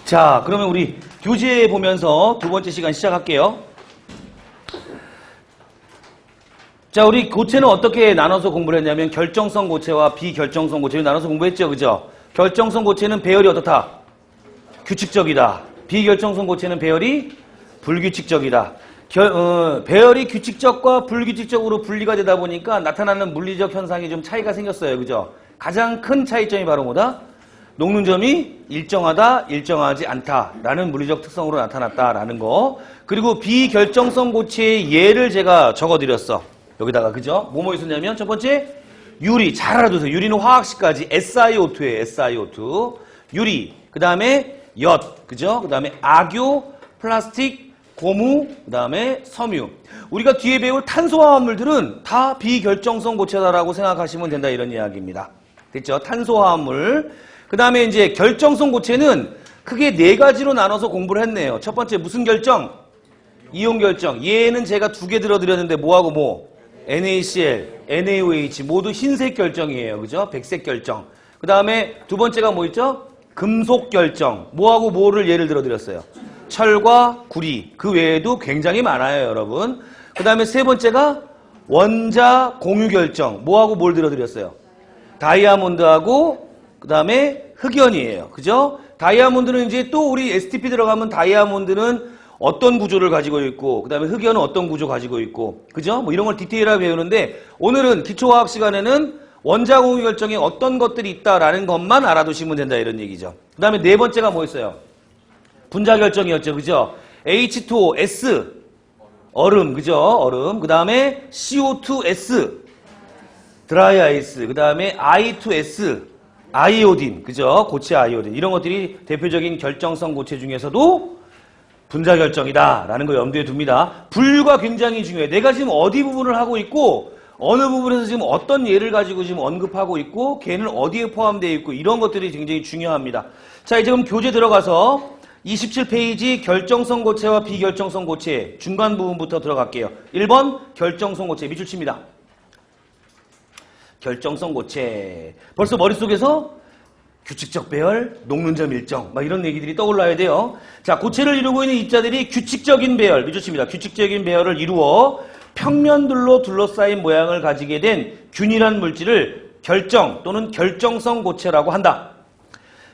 자, 그러면 우리 교재 보면서 두 번째 시간 시작할게요. 자, 우리 고체는 어떻게 나눠서 공부를 했냐면 결정성 고체와 비결정성 고체를 나눠서 공부했죠. 그죠? 결정성 고체는 배열이 어떻다? 규칙적이다. 비결정성 고체는 배열이 불규칙적이다. 배열이 규칙적과 불규칙적으로 분리가 되다 보니까 나타나는 물리적 현상이 좀 차이가 생겼어요. 그죠? 가장 큰 차이점이 바로 뭐다? 녹는 점이 일정하다, 일정하지 않다라는 물리적 특성으로 나타났다라는 거. 그리고 비결정성 고체의 예를 제가 적어드렸어. 여기다가, 그죠? 뭐뭐 있었냐면 첫 번째 유리, 잘 알아두세요. 유리는 화학식까지 SiO2예요. SiO2. 유리, 그 다음에 엿, 그죠? 그 다음에 악유, 플라스틱, 고무, 그 다음에 섬유. 우리가 뒤에 배울 탄소화합물들은 다 비결정성 고체다라고 생각하시면 된다, 이런 이야기입니다. 됐죠? 탄소화합물. 그 다음에 이제 결정성 고체는 크게 네 가지로 나눠서 공부를 했네요. 첫 번째 무슨 결정? 이온 결정. 얘는 제가 두 개 들어드렸는데 뭐하고 뭐? NaCl, NaOH 모두 흰색 결정이에요. 그죠? 백색 결정. 그 다음에 두 번째가 뭐 있죠? 금속 결정. 뭐하고 뭐를 예를 들어드렸어요? 철과 구리. 그 외에도 굉장히 많아요, 여러분. 그 다음에 세 번째가 원자 공유 결정. 뭐하고 뭘 들어드렸어요? 다이아몬드하고 그 다음에 흑연이에요. 그죠? 다이아몬드는 이제 또 우리 STP 들어가면 다이아몬드는 어떤 구조를 가지고 있고 그 다음에 흑연은 어떤 구조 가지고 있고 그죠? 뭐 이런 걸 디테일하게 배우는데 오늘은 기초화학 시간에는 원자 공유 결정에 어떤 것들이 있다라는 것만 알아두시면 된다, 이런 얘기죠. 그 다음에 네 번째가 뭐였어요? 분자 결정이었죠. 그죠? H2O, 얼음, 그죠? 얼음. 그 다음에 CO2S, 드라이 아이스. 그 다음에 I2S, 아이오딘. 그죠? 고체 아이오딘. 이런 것들이 대표적인 결정성 고체 중에서도 분자 결정이다 라는 거 염두에 둡니다. 분류가 굉장히 중요해요. 내가 지금 어디 부분을 하고 있고 어느 부분에서 지금 어떤 예를 가지고 지금 언급하고 있고 걔는 어디에 포함되어 있고 이런 것들이 굉장히 중요합니다. 자, 이제 그럼 교재 들어가서 27페이지 결정성 고체와 비결정성 고체 중간 부분부터 들어갈게요. 1번 결정성 고체 밑줄 칩니다. 결정성 고체. 벌써 머릿속에서 규칙적 배열, 녹는 점 일정 막 이런 얘기들이 떠올라야 돼요. 자, 고체를 이루고 있는 입자들이 규칙적인 배열, 밑줄 칩니다. 규칙적인 배열을 이루어 평면들로 둘러싸인 모양을 가지게 된 균일한 물질을 결정 또는 결정성 고체라고 한다.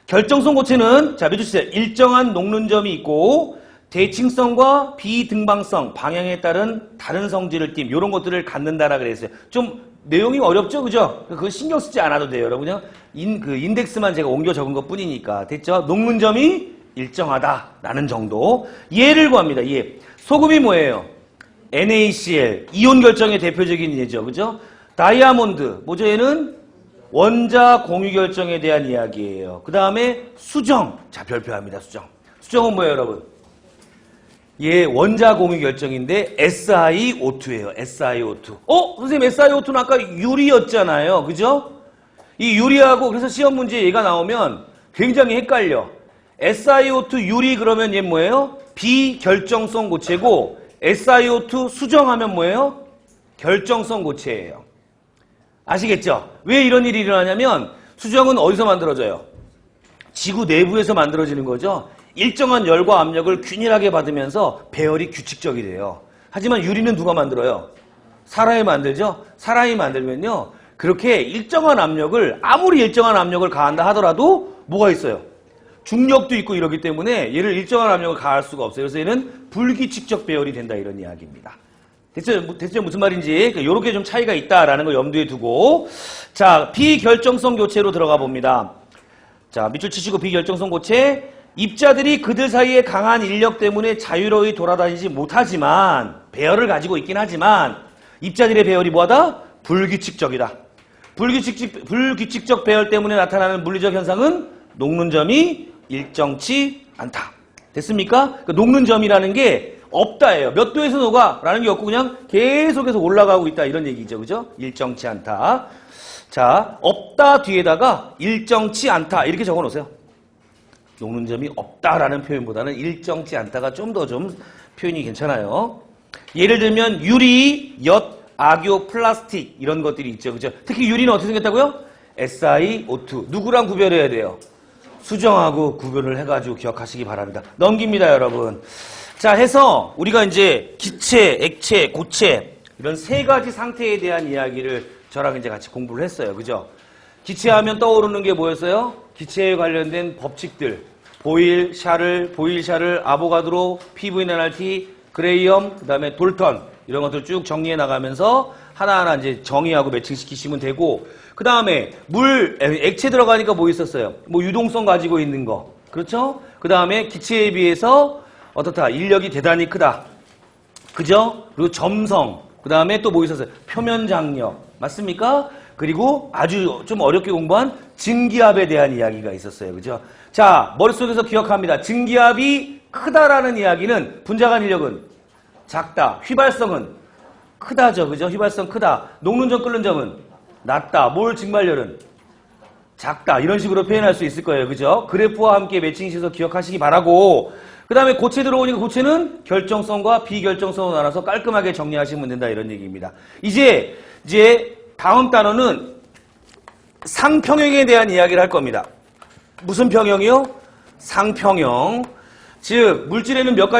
결정성 고체는 자, 밑줄 치세요. 일정한 녹는 점이 있고 대칭성과 비등방성, 방향에 따른 다른 성질을 띈 이런 것들을 갖는다라 그랬어요. 좀 내용이 어렵죠, 그죠? 그거 신경 쓰지 않아도 돼요, 여러분. 그냥 인덱스만 제가 옮겨 적은 것 뿐이니까. 됐죠? 녹는 점이 일정하다라는 정도. 예를 구합니다, 예. 소금이 뭐예요? NaCl, 이온 결정의 대표적인 예죠, 그죠? 다이아몬드, 뭐죠, 얘는? 원자 공유 결정에 대한 이야기예요. 그 다음에 수정. 자, 별표합니다, 수정. 수정은 뭐예요, 여러분? 예, 원자 공유 결정인데 SiO2예요. SiO2. 선생님 SiO2는 아까 유리였잖아요. 그죠? 이 유리하고 그래서 시험 문제에 얘가 나오면 굉장히 헷갈려. SiO2 유리 그러면 얘 뭐예요? 비결정성 고체고 SiO2 수정하면 뭐예요? 결정성 고체예요. 아시겠죠? 왜 이런 일이 일어나냐면 수정은 어디서 만들어져요? 지구 내부에서 만들어지는 거죠. 일정한 열과 압력을 균일하게 받으면서 배열이 규칙적이 돼요. 하지만 유리는 누가 만들어요? 사람이 만들죠? 사람이 만들면요. 그렇게 일정한 압력을 아무리 일정한 압력을 가한다 하더라도 뭐가 있어요? 중력도 있고 이러기 때문에 얘를 일정한 압력을 가할 수가 없어요. 그래서 얘는 불규칙적 배열이 된다, 이런 이야기입니다. 대체 무슨 말인지 이렇게 좀 차이가 있다라는 걸 염두에 두고 자, 비결정성 고체로 들어가 봅니다. 자, 밑줄 치시고 비결정성 고체. 입자들이 그들 사이에 강한 인력 때문에 자유로이 돌아다니지 못하지만 배열을 가지고 있긴 하지만 입자들의 배열이 뭐하다? 불규칙적이다. 불규칙적 배열 때문에 나타나는 물리적 현상은 녹는 점이 일정치 않다. 됐습니까? 그러니까 녹는 점이라는 게 없다예요. 몇 도에서 녹아? 라는 게 없고 그냥 계속해서 올라가고 있다, 이런 얘기죠. 그죠? 일정치 않다. 자, 없다 뒤에다가 일정치 않다 이렇게 적어 놓으세요. 녹는 점이 없다라는 표현보다는 일정치 않다가 좀 더 표현이 괜찮아요. 예를 들면 유리, 엿, 악유, 플라스틱 이런 것들이 있죠. 그죠? 특히 유리는 어떻게 생겼다고요? SiO2. 누구랑 구별해야 돼요? 수정하고 구별을 해가지고 기억하시기 바랍니다. 넘깁니다, 여러분. 자, 해서 우리가 이제 기체, 액체, 고체 이런 세 가지 상태에 대한 이야기를 저랑 이제 같이 공부를 했어요. 그죠? 기체하면 떠오르는 게 뭐였어요? 기체에 관련된 법칙들. 보일, 샤를, 아보가드로, PV-nRT, 그레이엄, 그 다음에 돌턴 이런 것들 쭉 정리해 나가면서 하나하나 이제 정의하고 매칭시키시면 되고 그 다음에 액체 들어가니까 뭐 있었어요? 뭐 유동성 가지고 있는 거. 그렇죠? 그 다음에 기체에 비해서 어떻다? 인력이 대단히 크다. 그죠? 그리고 점성. 그 다음에 또 뭐 있었어요? 표면 장력. 맞습니까? 그리고 아주 좀 어렵게 공부한 증기압에 대한 이야기가 있었어요. 그죠? 자, 머릿속에서 기억합니다. 증기압이 크다라는 이야기는 분자간 인력은 작다. 휘발성은 크다죠. 그죠? 휘발성 크다. 녹는 점 끓는 점은 낮다. 몰 증발열은 작다. 이런 식으로 표현할 수 있을 거예요. 그죠? 그래프와 함께 매칭시켜서 기억하시기 바라고 그 다음에 고체 들어오니까 고체는 결정성과 비결정성으로 나눠서 깔끔하게 정리하시면 된다. 이런 얘기입니다. 이제 다음 단어는 상평형에 대한 이야기를 할 겁니다. 무슨 평형이요? 상평형. 즉 물질에는 몇 가지